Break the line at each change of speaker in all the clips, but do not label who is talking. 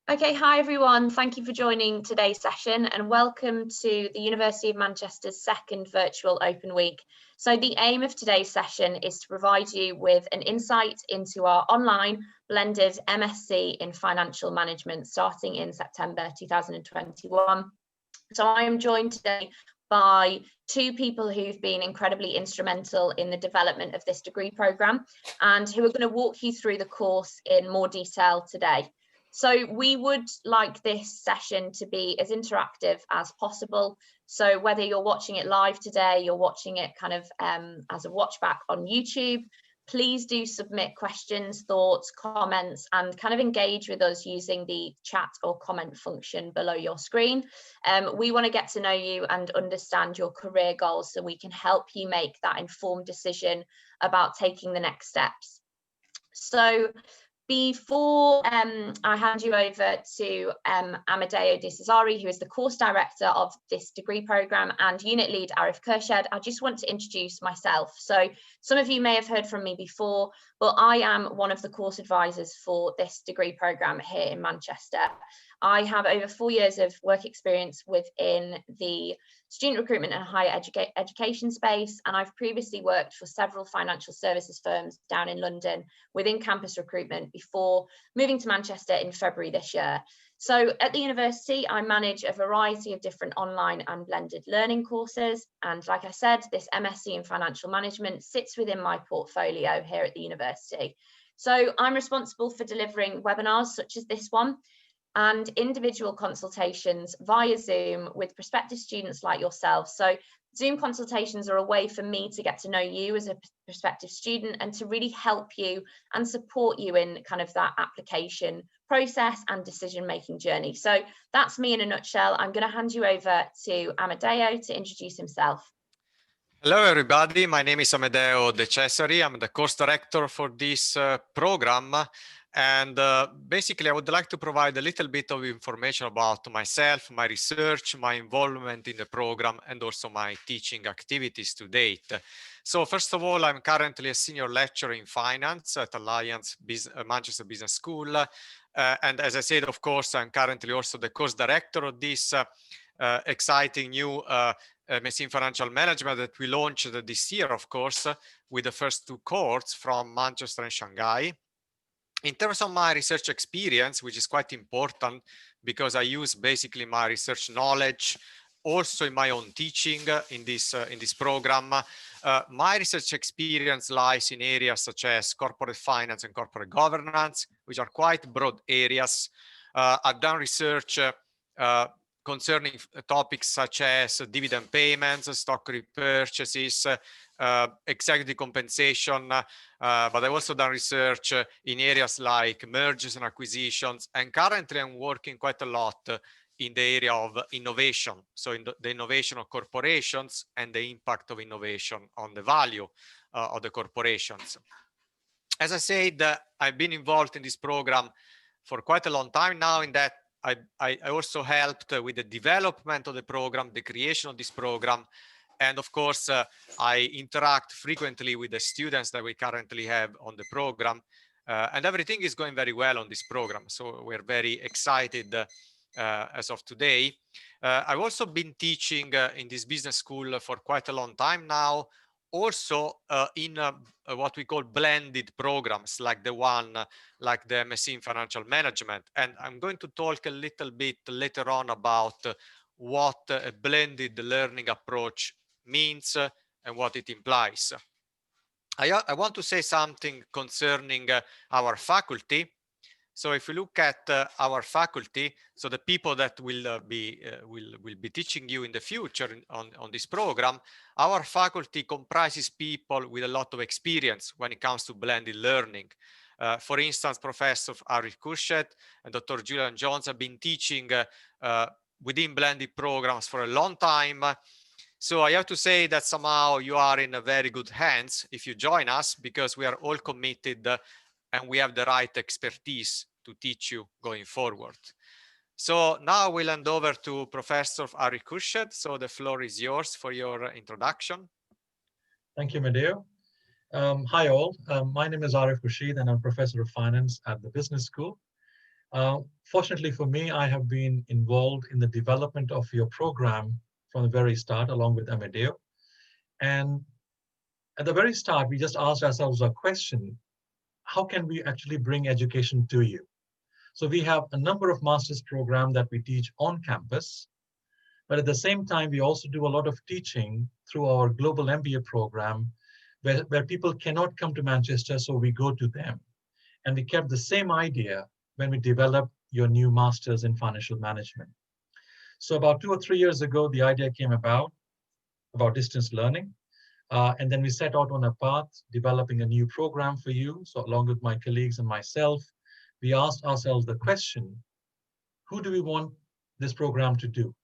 Okay, hi everyone. Thank you for joining today's session and welcome to the University of Manchester's second virtual Open Week. So the aim of today's session is to provide you with an insight into our online blended MSc in financial management starting in September 2021. So I am joined today by two people who've been incredibly instrumental in the development of this degree programme and who are going to walk you through the course in more detail today. So we would like this session to be as interactive as possible. So whether you're watching it live today, you're watching it kind of as a watch back on YouTube, please do submit questions, thoughts, comments, and kind of engage with us using the chat or comment function below your screen. We want to get to know you and understand your career goals so we can help you make that informed decision about taking the next steps. So before I hand you over to Amedeo De Cesari, who is the course director of this degree programme, and unit lead Arif Khurshed, I just want to introduce myself. So some of you may have heard from me before, but I am one of the course advisors for this degree programme here in Manchester. I have over 4 years of work experience within the student recruitment and higher education space, and I've previously worked for several financial services firms down in London within campus recruitment before moving to Manchester in February this year. So at the university, I manage a variety of different online and blended learning courses, and like I said, this MSc in financial management sits within my portfolio here at the university. So I'm responsible for delivering webinars such as this one, and individual consultations via Zoom with prospective students like yourself. So Zoom consultations are a way for me to get to know you as a prospective student and to really help you and support you in kind of that application process and decision-making journey. So that's me in a nutshell. I'm going to hand you over to Amedeo to introduce himself.
Hello everybody, my name is Amedeo De Cesari. I'm the course director for this program. And basically, I would like to provide a little bit of information about myself, my research, my involvement in the program, and also my teaching activities to date. So first of all, I'm currently a senior lecturer in finance at Alliance Manchester Business School. And as I said, of course, I'm currently also the course director of this exciting new MSc in Financial Management that we launched this year, of course, with the first two cohorts from Manchester and Shanghai. In terms of my research experience, which is quite important because I use basically my research knowledge also in my own teaching in this program. My research experience lies in areas such as corporate finance and corporate governance, which are quite broad areas. I've done research concerning topics such as dividend payments, stock repurchases, executive compensation, but I've also done research in areas like mergers and acquisitions, and currently I'm working quite a lot in the area of innovation, so in the innovation of corporations and the impact of innovation on the value of the corporations. As I said, I've been involved in this program for quite a long time now, in that I also helped with the development of the program, the creation of this program. And of course, I interact frequently with the students that we currently have on the program. And everything is going very well on this program. So we're very excited as of today. I've also been teaching in this business school for quite a long time now, also in what we call blended programs, like the one like the MSc in Financial Management. And I'm going to talk a little bit later on about what a blended learning approach means and what it implies. I want to say something concerning our faculty. So if we look at our faculty, so the people that will be teaching you in the future on this program, our faculty comprises people with a lot of experience when it comes to blended learning. For instance, Professor Arif Khurshed and Dr. Julian Jones have been teaching within blended programs for a long time. So I have to say that somehow you are in a very good hands if you join us, because we are all committed and we have the right expertise to teach you going forward. So now we'll hand over to Professor Arif Khurshed. So the floor is yours for your introduction.
Thank you, Amedeo. Hi all, my name is Arif Khurshed and I'm Professor of Finance at the Business School. Fortunately for me, I have been involved in the development of your program from the very start, along with Amedeo. And at the very start, we just asked ourselves a question: how can we actually bring education to you? So we have a number of master's programs that we teach on campus, but at the same time, we also do a lot of teaching through our global MBA program, where people cannot come to Manchester, so we go to them. And we kept the same idea when we developed your new master's in financial management. So about 2 or 3 years ago, the idea came about distance learning. And then we set out on a path, developing a new program for you. So along with my colleagues and myself, we asked ourselves the question: who do we want this program to do?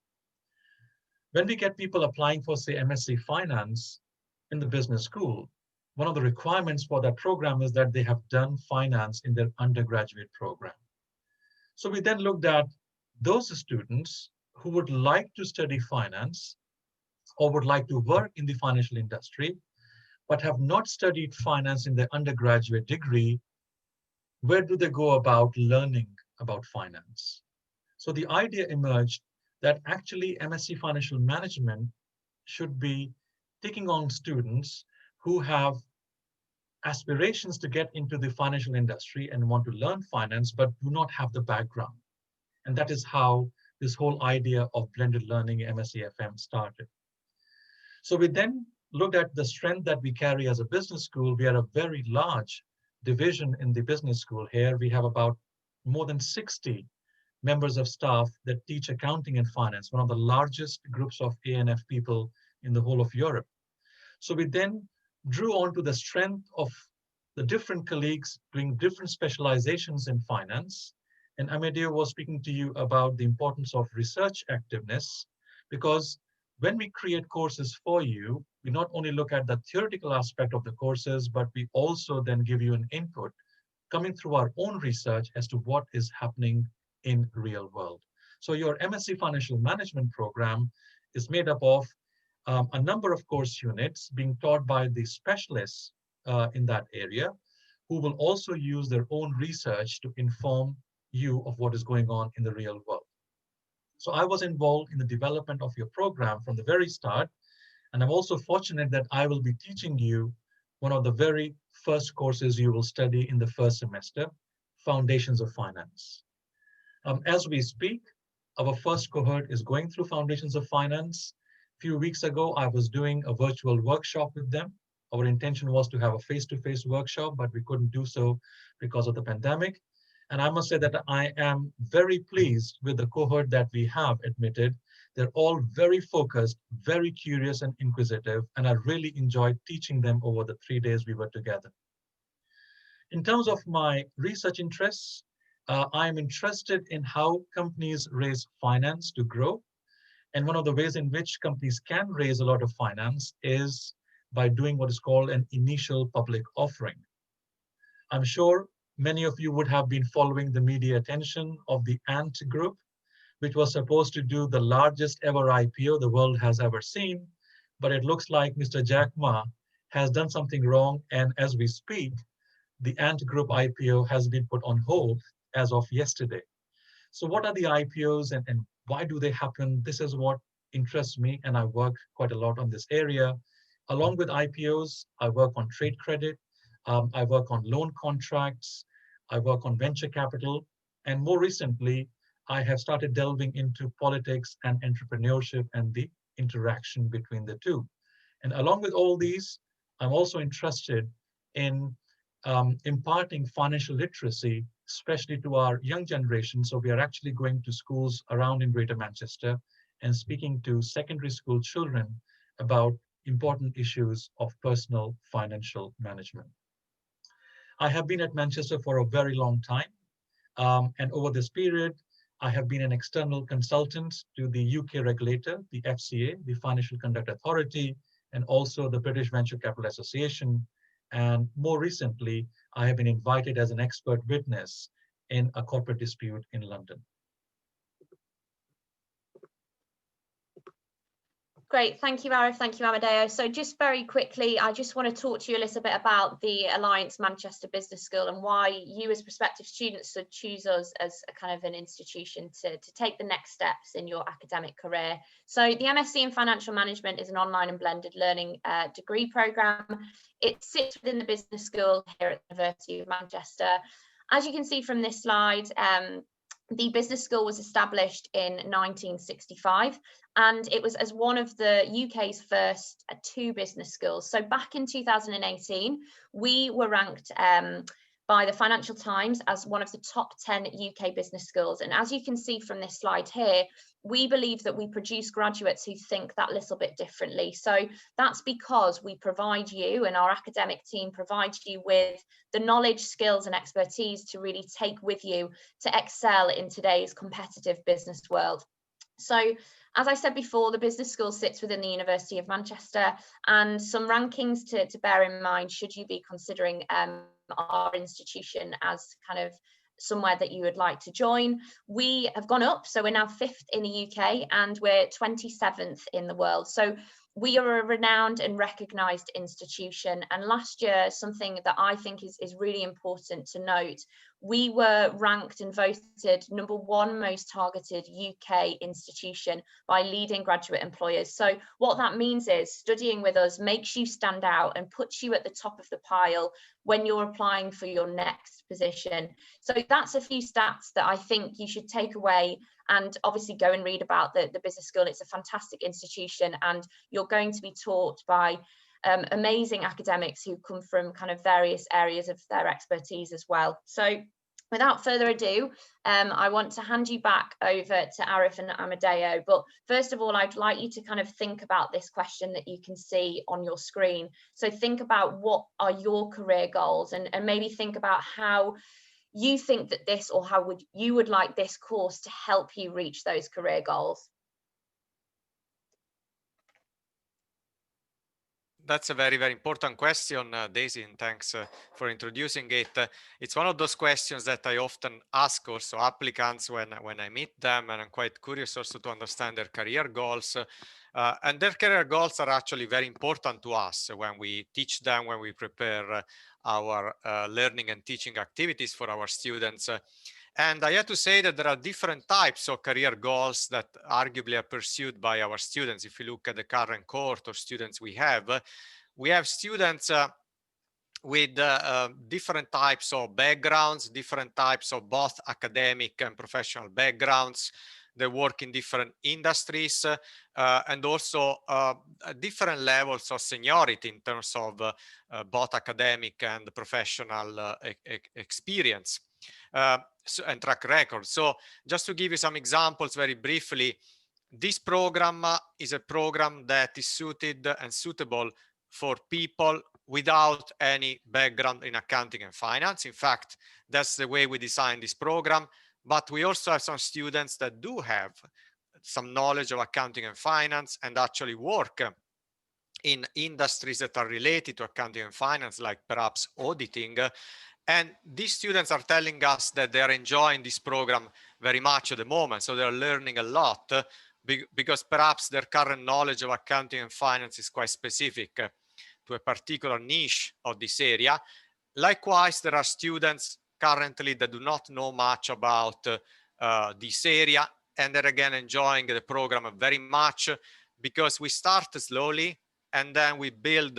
When we get people applying for, say, MSc Finance in the business school, one of the requirements for that program is that they have done finance in their undergraduate program. So we then looked at those students who would like to study finance or would like to work in the financial industry, but have not studied finance in their undergraduate degree. Where do they go about learning about finance? So the idea emerged that actually MSc Financial Management should be taking on students who have aspirations to get into the financial industry and want to learn finance, but do not have the background. And that is how this whole idea of blended learning MSc FM started. So we then looked at the strength that we carry as a business school. We are a very large division in the business school here. We have about more than 60 members of staff that teach accounting and finance, one of the largest groups of A&F people in the whole of Europe. So we then drew on to the strength of the different colleagues doing different specializations in finance. And Amedeo was speaking to you about the importance of research activeness, because when we create courses for you, we not only look at the theoretical aspect of the courses, but we also then give you an input coming through our own research as to what is happening in real world. So your MSc Financial Management program is made up of a number of course units being taught by the specialists in that area, who will also use their own research to inform you of what is going on in the real world. So I was involved in the development of your program from the very start, and I'm also fortunate that I will be teaching you one of the very first courses you will study in the first semester, Foundations of Finance. As we speak, our first cohort is going through Foundations of Finance. A few weeks ago, I was doing a virtual workshop with them. Our intention was to have a face-to-face workshop, but we couldn't do so because of the pandemic. And I must say that I am very pleased with the cohort that we have admitted. They're all very focused, very curious and inquisitive, and I really enjoyed teaching them over the 3 days we were together. In terms of my research interests, I'm interested in how companies raise finance to grow. And one of the ways in which companies can raise a lot of finance is by doing what is called an initial public offering. I'm sure many of you would have been following the media attention of the Ant Group, which was supposed to do the largest ever IPO the world has ever seen. But it looks like Mr. Jack Ma has done something wrong. And as we speak, the Ant Group IPO has been put on hold as of yesterday. So what are the IPOs and why do they happen? This is what interests me, and I work quite a lot on this area. Along with IPOs, I work on trade credit, I work on loan contracts, I work on venture capital, and more recently, I have started delving into politics and entrepreneurship and the interaction between the two. And along with all these, I'm also interested in imparting financial literacy, especially to our young generation. So we are actually going to schools around in Greater Manchester and speaking to secondary school children about important issues of personal financial management. I have been at Manchester for a very long time. And over this period, I have been an external consultant to the UK regulator, the FCA, the Financial Conduct Authority, and also the British Venture Capital Association. And more recently, I have been invited as an expert witness in a corporate dispute in London.
Great, thank you, Arif, thank you, Amadeo. So just very quickly, I just want to talk to you a little bit about the Alliance Manchester Business School and why you as prospective students should choose us as a kind of an institution to take the next steps in your academic career. So the MSc in Financial Management is an online and blended learning degree programme. It sits within the business school here at the University of Manchester. As you can see from this slide, the business school was established in 1965, and it was as one of the UK's first 2 business schools. So back in 2018, we were ranked by the Financial Times as one of the top 10 UK business schools. And as you can see from this slide here, we believe that we produce graduates who think that little bit differently. So that's because we provide you, and our academic team provides you with the knowledge, skills and expertise to really take with you to excel in today's competitive business world. So as I said before, the business school sits within the University of Manchester, and some rankings to bear in mind should you be considering our institution as kind of somewhere that you would like to join. We have gone up, so we're now 5th in the UK and we're 27th in the world. So we are a renowned and recognised institution, and last year, something that I think is really important to note, we were ranked and voted #1 most targeted UK institution by leading graduate employers. So what that means is studying with us makes you stand out and puts you at the top of the pile when you're applying for your next position. So that's a few stats that I think you should take away, and obviously go and read about the business school. It's a fantastic institution, and you're going to be taught by amazing academics who come from kind of various areas of their expertise as well. So without further ado, I want to hand you back over to Arif and Amadeo. But first of all, I'd like you to kind of think about this question that you can see on your screen. So think about what are your career goals, and maybe think about how you think that this, or how you would like this course to help you reach those career goals.
That's a very, very important question, Daisy, and thanks for introducing it. It's one of those questions that I often ask also applicants when I meet them, and I'm quite curious also to understand their career goals. And their career goals are actually very important to us when we teach them, when we prepare our learning and teaching activities for our students. And I have to say that there are different types of career goals that arguably are pursued by our students. If you look at the current cohort of students we have students with different types of backgrounds, different types of both academic and professional backgrounds. They work in different industries and also different levels of seniority in terms of both academic and professional experience. And track record. So just to give you some examples very briefly, this program is a program that is suited and suitable for people without any background in accounting and finance. In fact, that's the way we designed this program. But we also have some students that do have some knowledge of accounting and finance and actually work in industries that are related to accounting and finance, like perhaps auditing. And these students are telling us that they are enjoying this program very much at the moment. So they're learning a lot because perhaps their current knowledge of accounting and finance is quite specific to a particular niche of this area. Likewise, there are students currently that do not know much about this area, and they're again enjoying the program very much because we start slowly and then we build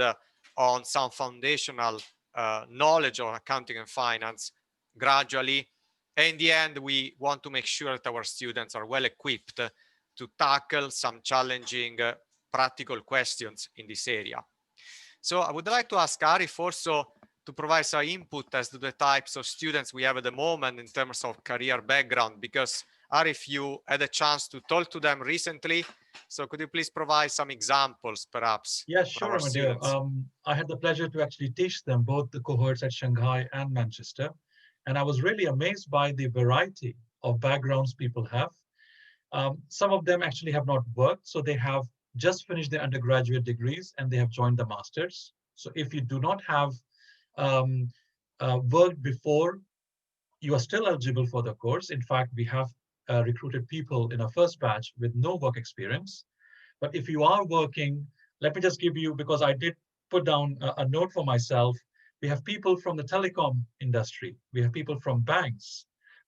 on some foundational knowledge of accounting and finance gradually. And in the end, we want to make sure that our students are well equipped to tackle some challenging practical questions in this area. So I would like to ask Arif also to provide some input as to the types of students we have at the moment in terms of career background, because Arif, you had a chance to talk to them recently. So could you please provide some examples, perhaps?
Yeah, sure, Amadeo. I had the pleasure to actually teach them both the cohorts at Shanghai and Manchester. And I was really amazed by the variety of backgrounds people have. Some of them actually have not worked, so they have just finished their undergraduate degrees and they have joined the masters. So if you do not have worked before, you are still eligible for the course. In fact, we have recruited people in our first batch with no work experience. But if you are working, let me just give you, because I did put down a note for myself. We have people from the telecom industry. We have people from banks,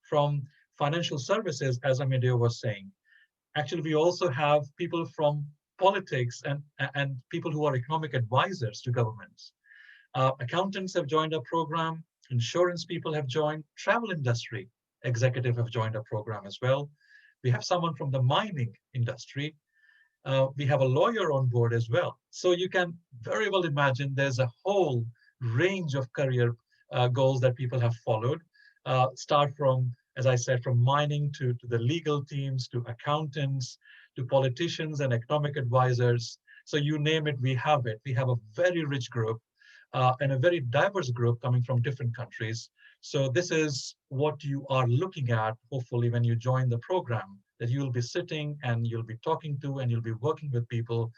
from financial services, as Amedeo was saying. Actually, we also have people from politics and people who are economic advisors to governments. Accountants have joined our program, insurance people have joined, travel industry executive have joined our program as well. We have someone from the mining industry. We have a lawyer on board as well. So you can very well imagine there's a whole range of career goals that people have followed. Start from, as I said, from mining to the legal teams, to accountants, to politicians and economic advisors. So you name it, we have it. We have a very rich group and a very diverse group coming from different countries. So this is what you are looking at, hopefully, when you join the program, that you'll be sitting and you'll be talking to and you'll be working with people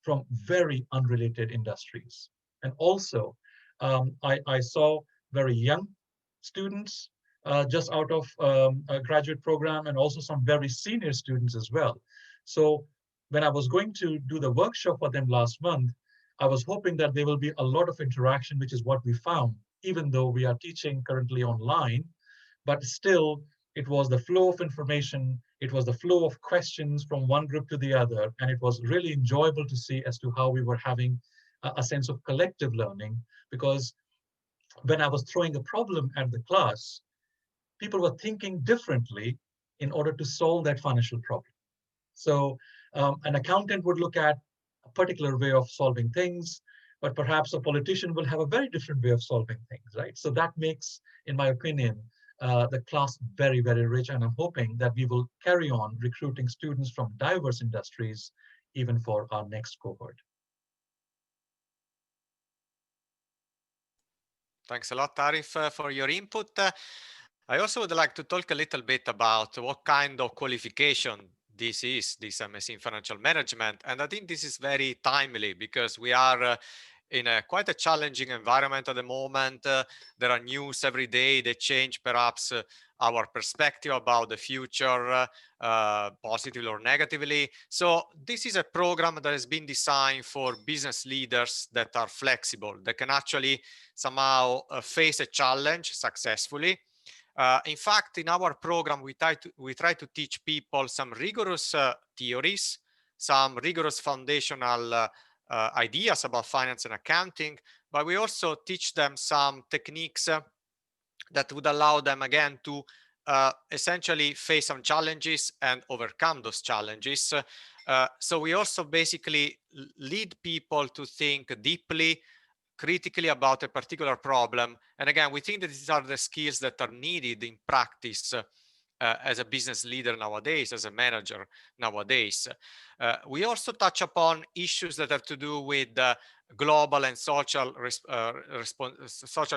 from very unrelated industries. And also, I saw very young students just out of a graduate program, and also some very senior students as well. So when I was going to do the workshop for them last month, I was hoping that there will be a lot of interaction, which is what we found, even though we are teaching currently online, but still it was the flow of information, it was the flow of questions from one group to the other, and it was really enjoyable to see as to how we were having a sense of collective learning, because when I was throwing a problem at the class, people were thinking differently in order to solve that financial problem. So an accountant would look at a particular way of solving things, but perhaps a politician will have a very different way of solving things, right? So that makes, in my opinion, the class very, very rich. And I'm hoping that we will carry on recruiting students from diverse industries, even for our next cohort.
Thanks a lot, Arif, for your input. I also would like to talk a little bit about what kind of qualification this is, this MSc in Financial Management. And I think this is very timely because we are in quite a challenging environment at the moment. There are news every day that change perhaps our perspective about the future, positively or negatively. So this is a program that has been designed for business leaders that are flexible, that can actually somehow face a challenge successfully. In fact, in our program, we try to teach people some rigorous theories, some rigorous foundational ideas about finance and accounting, but we also teach them some techniques that would allow them again to essentially face some challenges and overcome those challenges. So we also basically lead people to think deeply, critically about a particular problem. And again, we think that these are the skills that are needed in practice as a business leader nowadays, as a manager nowadays. We also touch upon issues that have to do with global and social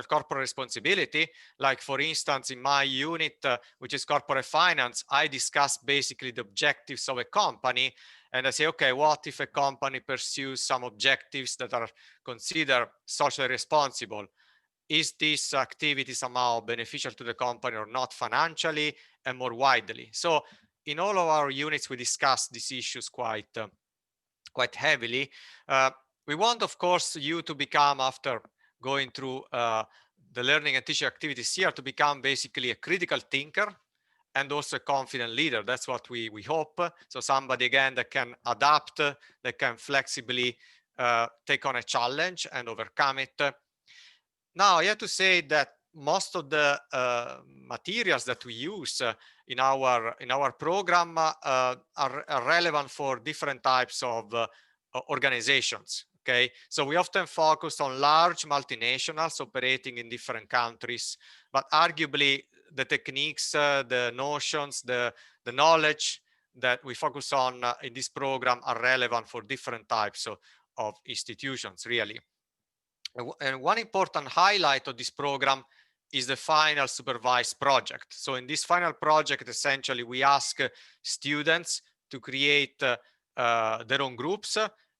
corporate responsibility. Like, for instance, in my unit, which is corporate finance, I discuss basically the objectives of a company. And I say, okay, what if a company pursues some objectives that are considered socially responsible? Is this activity somehow beneficial to the company or not, financially and more widely? So in all of our units, we discuss these issues quite heavily. We want, of course, you to become, after going through the learning and teaching activities here, to become basically a critical thinker and also a confident leader. That's what we hope. So somebody, again, that can adapt, that can flexibly take on a challenge and overcome it. Now, I have to say that most of the materials that we use in our program are relevant for different types of organizations. Okay, so we often focus on large multinationals operating in different countries, but arguably the techniques, the notions, the knowledge that we focus on in this program are relevant for different types of institutions, really. And one important highlight of this program is the final supervised project. So in this final project, essentially, we ask students to create their own groups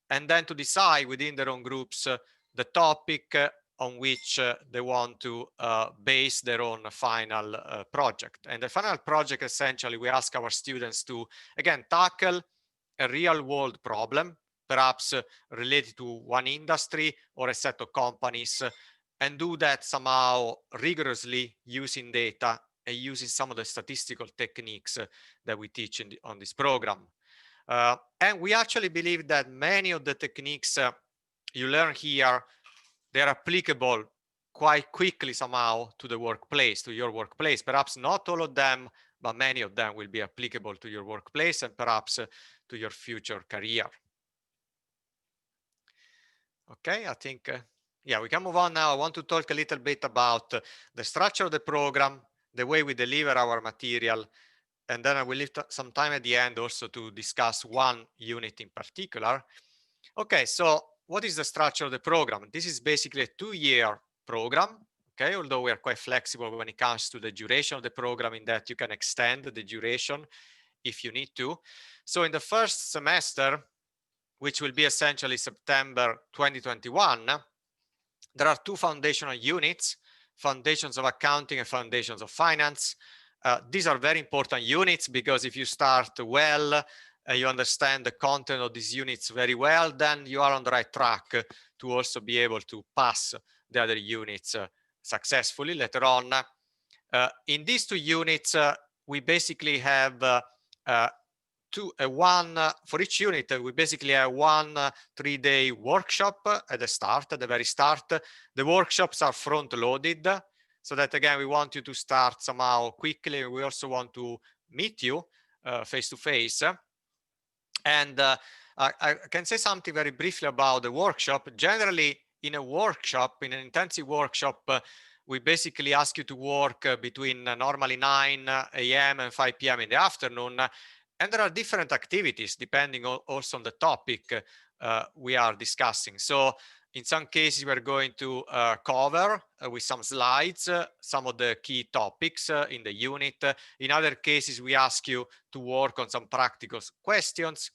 and then to decide within their own groups the topic on which they want to base their own final project. And the final project, essentially, we ask our students to, again, tackle a real world problem, perhaps related to one industry or a set of companies, and do that somehow rigorously using data and using some of the statistical techniques that we teach on this program. And we actually believe that many of the techniques you learn here, they're applicable quite quickly somehow to the workplace, to your workplace. Perhaps not all of them, but many of them will be applicable to your workplace and perhaps to your future career. Okay, I think, yeah, we can move on now. I want to talk a little bit about the structure of the program, the way we deliver our material, and then I will leave some time at the end also to discuss one unit in particular. Okay, so what is the structure of the program? This is basically a 2-year program, okay, although we are quite flexible when it comes to the duration of the program, in that you can extend the duration if you need to. So in the first semester, which will be essentially September 2021, there are 2 foundational units, Foundations of Accounting and Foundations of Finance. These are very important units because if you start well, you understand the content of these units very well, then you are on the right track to also be able to pass the other units successfully later on. In these 2 units, we basically have for each unit, we basically have 1 3-day workshop at the very start. The workshops are front loaded, so that again, we want you to start somehow quickly. We also want to meet you face to face. And I can say something very briefly about the workshop. Generally, in a workshop, in an intensive workshop, we basically ask you to work between normally 9 a.m. and 5 p.m. in the afternoon. And there are different activities depending also on the topic we are discussing. So in some cases, we're going to cover with some slides some of the key topics in the unit. In other cases, we ask you to work on some practical questions.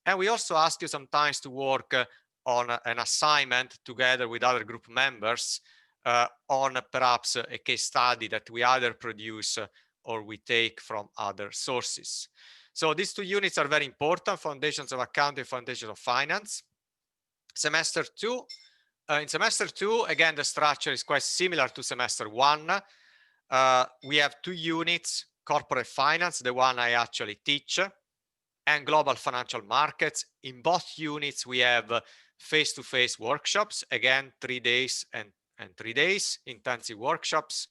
And we also ask you sometimes to work on an assignment together with other group members on perhaps a case study that we either produce or we take from other sources. So these 2 units are very important, Foundations of Accounting, Foundations of Finance. Semester 2, in semester 2, again, the structure is quite similar to semester 1. We have 2 units, Corporate Finance, the one I actually teach, and Global Financial Markets. In both units, we have face-to-face workshops, again, 3 days and 3 days, intensive workshops.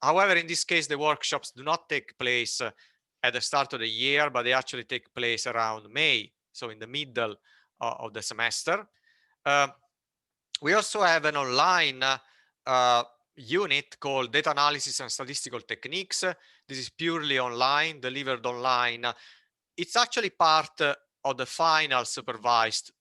However, in this case, the workshops do not take place at the start of the year, but they actually take place around May, so in the middle of the semester. We also have an online unit called Data Analysis and Statistical Techniques. This is purely online, delivered online. It's actually part of the final supervised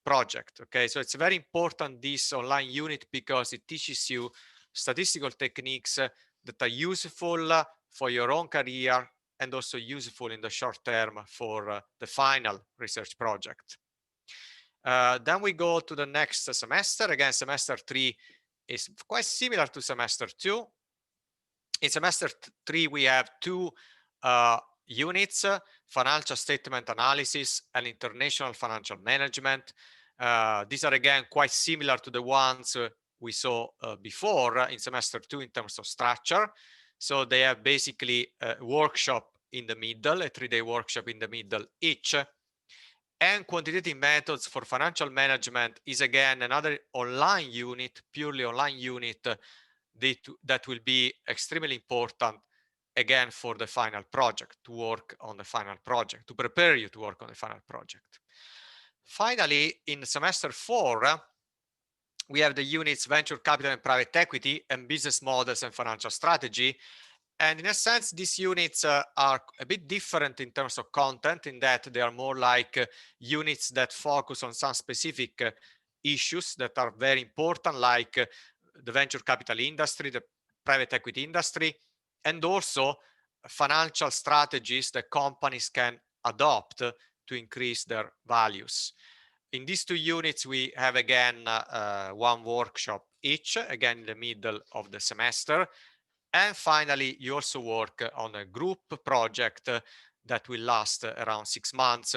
project, okay? So it's very important, this online unit, because it teaches you statistical techniques that are useful for your own career and also useful in the short term for the final research project. Then we go to the next semester. Again, semester 3 is quite similar to semester 2. In semester 3, we have 2 units, Financial Statement Analysis and International Financial Management. These are again quite similar to the ones we saw before in semester 2 in terms of structure. So they have basically a workshop in the middle, a 3-day workshop in the middle each. And Quantitative Methods for Financial Management is again another online unit, purely online unit, that will be extremely important again for the final project, to work on the final project, to prepare you to work on the final project. Finally, in semester 4, we have the units Venture Capital and Private Equity and Business Models and Financial Strategy. And in a sense, these units are a bit different in terms of content, in that they are more like units that focus on some specific issues that are very important, like the venture capital industry, the private equity industry, and also financial strategies that companies can adopt to increase their values. In these 2 units, we have again 1 workshop each, again in the middle of the semester. And finally, you also work on a group project that will last around 6 months,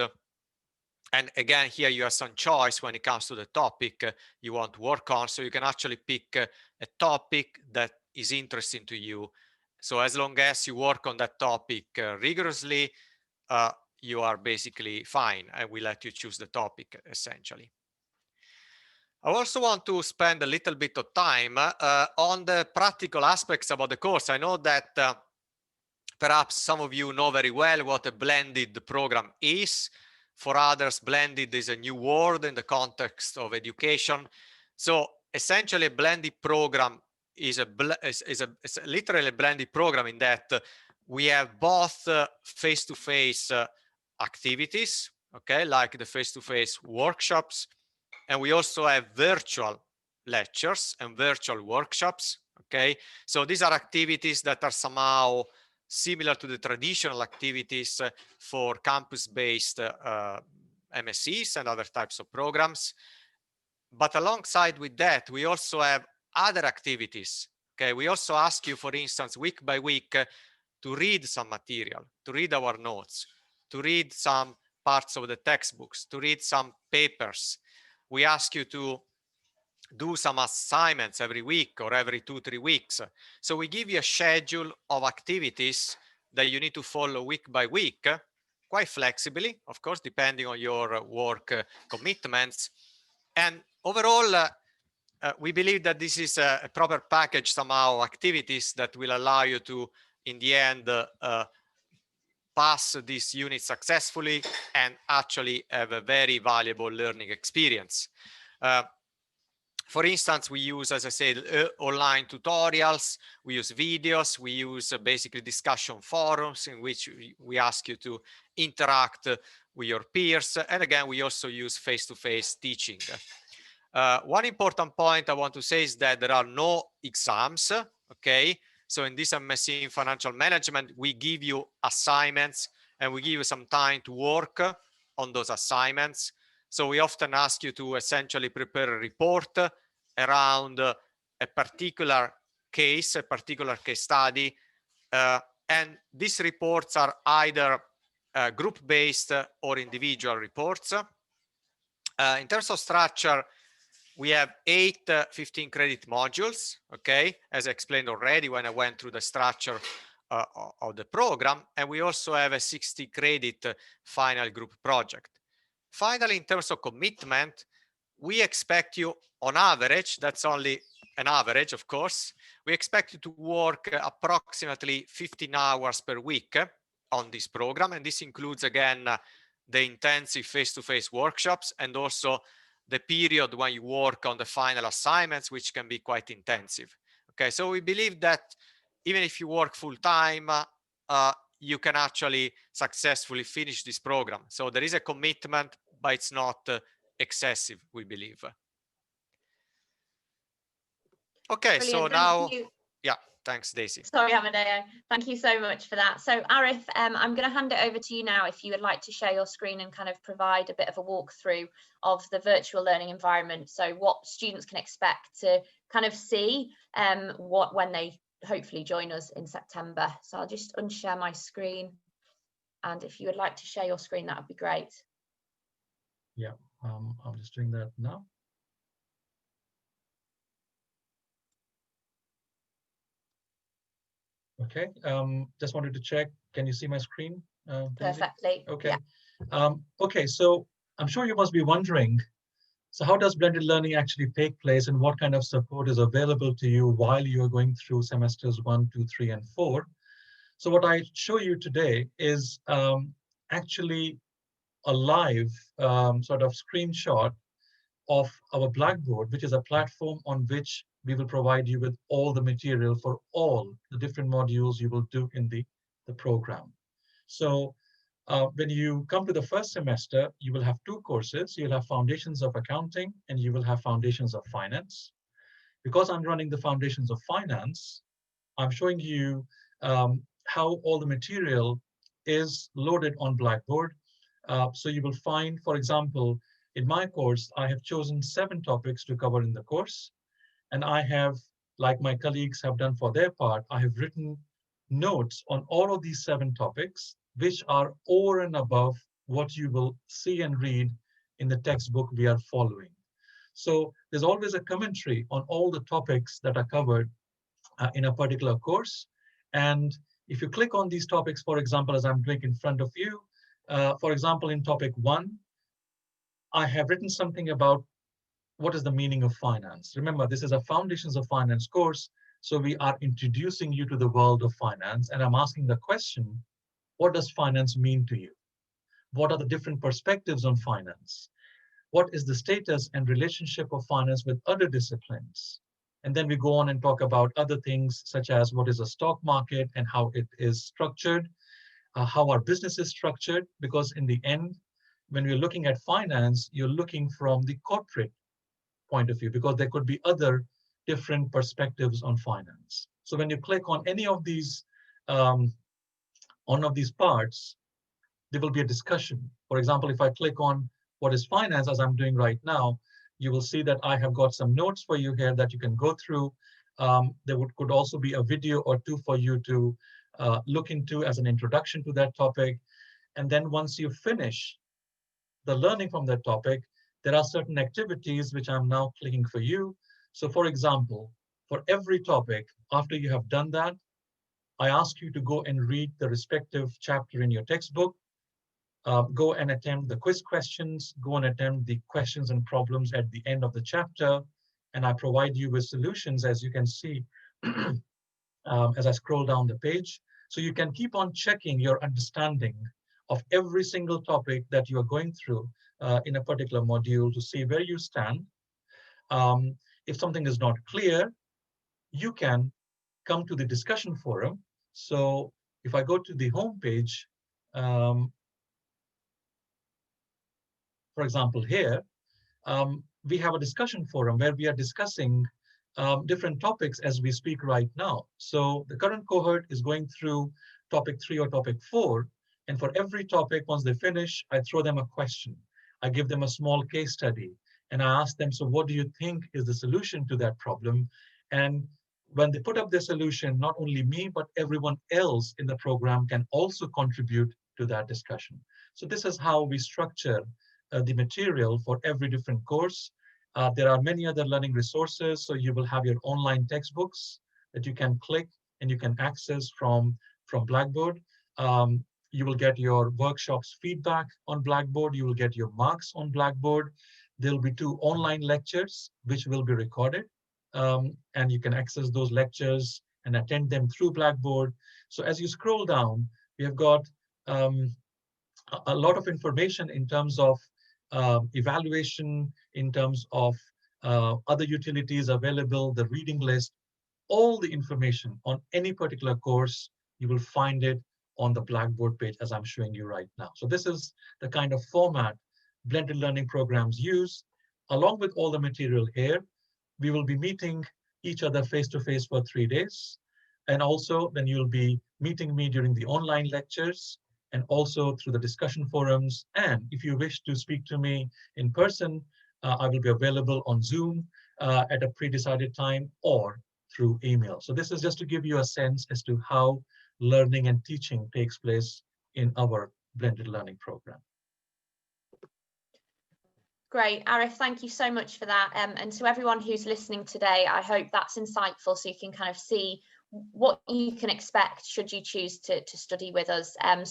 And again, here you have some choice when it comes to the topic you want to work on. So you can actually pick a topic that is interesting to you. So as long as you work on that topic rigorously, you are basically fine, and we let you choose the topic essentially. I also want to spend a little bit of time on the practical aspects about the course. I know that perhaps some of you know very well what a blended program is. For others, blended is a new word in the context of education. So essentially, a blended program is literally a blended program in that we have both face-to-face activities, okay, like the face-to-face workshops, and we also have virtual lectures and virtual workshops, okay? So these are activities that are somehow similar to the traditional activities for campus-based MSCs and other types of programs. But alongside with that, we also have other activities, okay? We also ask you, for instance, week by week, to read some material, to read our notes, to read some parts of the textbooks, to read some papers. We ask you to do some assignments every week or every 2-3 weeks. So we give you a schedule of activities that you need to follow week by week, quite flexibly, of course, depending on your work commitments. And overall, we believe that this is a proper package somehow activities that will allow you to, in the end, pass this unit successfully and actually have a very valuable learning experience. For instance, we use, as I said, online tutorials, we use videos, we use basically discussion forums in which we ask you to interact with your peers. And again, we also use face-to-face teaching. One important point I want to say is that there are no exams, okay? So in this MSc in Financial Management, we give you assignments and we give you some time to work on those assignments. So we often ask you to essentially prepare a report around a particular case, a particular case study. And these reports are either group-based or individual reports. In terms of structure, we have 8 15 credit modules, okay, as I explained already when I went through the structure of the program. And we also have a 60 credit final group project. Finally, in terms of commitment, we expect you on average, that's only an average, of course, we expect you to work approximately 15 hours per week on this program. And this includes, again, the intensive face-to-face workshops and also the period when you work on the final assignments, which can be quite intensive. Okay, so we believe that even if you work full-time, you can actually successfully finish this program. So there is a commitment, but it's not excessive, we believe. Okay,
Brilliant.
so now, yeah, thanks, Daisy.
Sorry, Amadeo. Thank you so much for that. So Arif, I'm going to hand it over to you now if you would like to share your screen and kind of provide a bit of a walkthrough of the virtual learning environment. So what students can expect to kind of see when they hopefully join us in September. So I'll just unshare my screen. And if you would like to share your screen, that would be great.
Yeah, I'm just doing that now. Okay, just wanted to check. Can you see my screen?
Perfectly.
Okay.
Yeah.
Okay, so I'm sure you must be wondering, so how does blended learning actually take place and what kind of support is available to you while you are going through semesters 1, 2, 3, and 4? So what I show you today is actually a live sort of screenshot of our Blackboard, which is a platform on which we will provide you with all the material for all the different modules you will do in the program. So when you come to the first semester, you will have 2 courses. You'll have Foundations of Accounting and you will have Foundations of Finance. Because I'm running the Foundations of Finance, I'm showing you how all the material is loaded on Blackboard. So you will find, for example, in my course, I have chosen 7 topics to cover in the course. And I have, like my colleagues have done for their part, I have written notes on all of these 7 topics, which are over and above what you will see and read in the textbook we are following. So there's always a commentary on all the topics that are covered in a particular course. And if you click on these topics, for example, as I'm doing in front of you, for example, in topic 1, I have written something about what is the meaning of finance. Remember, this is a Foundations of Finance course, so we are introducing you to the world of finance, and I'm asking the question, what does finance mean to you? What are the different perspectives on finance? What is the status and relationship of finance with other disciplines? And then we go on and talk about other things such as what is a stock market and how it is structured, how our business is structured, because in the end, when we're looking at finance, you're looking from the corporate point of view, because there could be other different perspectives on finance. So when you click on any of these, one of these parts, there will be a discussion. For example, if I click on what is finance, as I'm doing right now, you will see that I have got some notes for you here that you can go through. There could also be a video or two for you to look into as an introduction to that topic. And then once you finish the learning from that topic, there are certain activities which I'm now clicking for you. So for example, for every topic, after you have done that, I ask you to go and read the respective chapter in your textbook. Go and attempt the quiz questions, go and attempt the questions and problems at the end of the chapter, and I provide you with solutions, as you can see as I scroll down the page. So you can keep on checking your understanding of every single topic that you are going through in a particular module to see where you stand. If something is not clear, you can come to the discussion forum. So if I go to the home page, for example, here, we have a discussion forum where we are discussing different topics as we speak right now. So the current cohort is going through topic 3 or topic 4. And for every topic, once they finish, I throw them a question. I give them a small case study. And I ask them, so what do you think is the solution to that problem? And when they put up their solution, not only me, but everyone else in the program can also contribute to that discussion. So this is how we structure the material for every different course. There are many other learning resources. So you will have your online textbooks that you can click and you can access from Blackboard. You will get your workshops feedback on Blackboard. You will get your marks on Blackboard. There will be 2 online lectures which will be recorded. And you can access those lectures and attend them through Blackboard. So as you scroll down, we have got a lot of information in terms of evaluation, in terms of other utilities available, the reading list, all the information on any particular course, you will find it on the Blackboard page as I'm showing you right now. So this is the kind of format blended learning programs use. Along with all the material here, we will be meeting each other face-to-face for 3 days. And also then you'll be meeting me during the online lectures and also through the discussion forums. And if you wish to speak to me in person, I will be available on Zoom at a pre-decided time or through email. So this is just to give you a sense as to how learning and teaching takes place in our blended learning program.
Great, Arif, thank you so much for that. And to everyone who's listening today, I hope that's insightful so you can kind of see what you can expect should you choose to study with us. I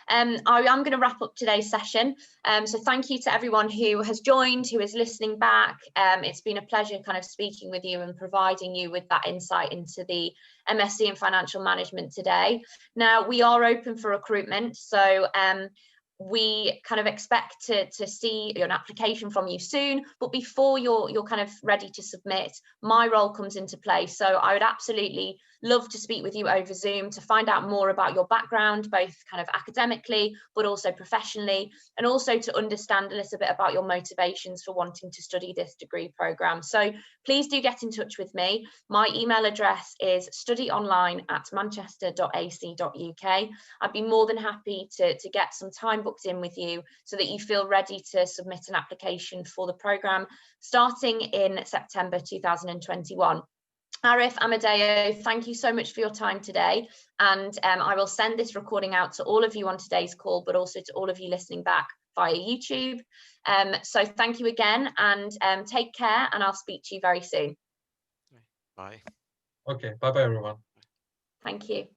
am going to wrap up today's session. So thank you to everyone who has joined, who is listening back. It's been a pleasure kind of speaking with you and providing you with that insight into the MSc in Financial Management today. Now, we are open for recruitment, so we kind of expect to see an application from you soon, but before you're kind of ready to submit, my role comes into play. So I would absolutely love to speak with you over Zoom to find out more about your background, both kind of academically, but also professionally, and also to understand a little bit about your motivations for wanting to study this degree program. So please do get in touch with me. My email address is studyonline@manchester.ac.uk. I'd be more than happy to get some time booked in with you so that you feel ready to submit an application for the program starting in September 2021. Arif, Amadeo, thank you so much for your time today. And I will send this recording out to all of you on today's call, but also to all of you listening back via YouTube. So thank you again, and take care, and I'll speak to you very soon.
Bye.
Okay, bye-bye, everyone.
Thank you.